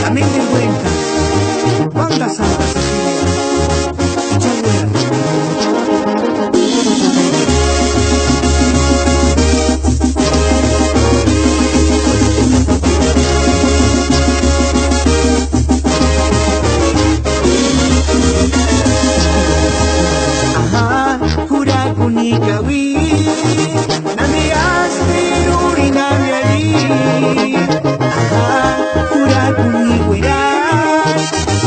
La mente cuenta. ¿Cuántas santas Cecilia? Ajá, jura kunikawi. Nami asperuri nami ali. Ajá, jura kuniwera.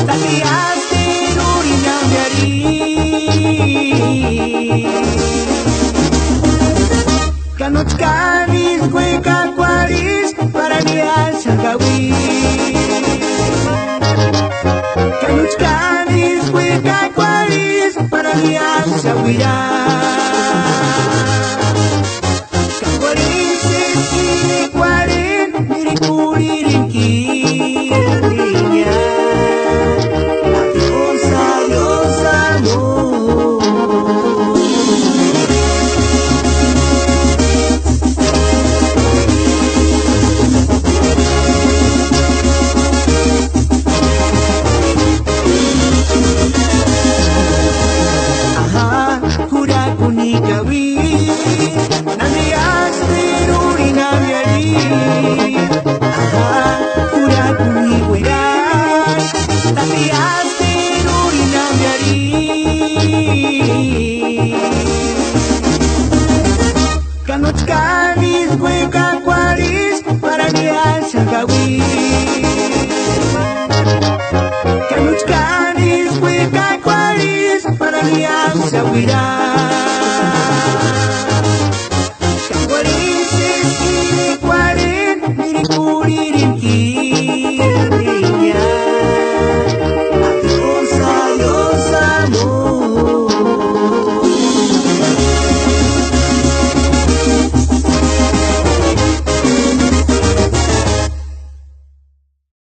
Nami asperuri nami ali. Kanochkanis cueca cuaris para mi alzagawi. Kanuchkanis cueca cuaris para mi alzawira.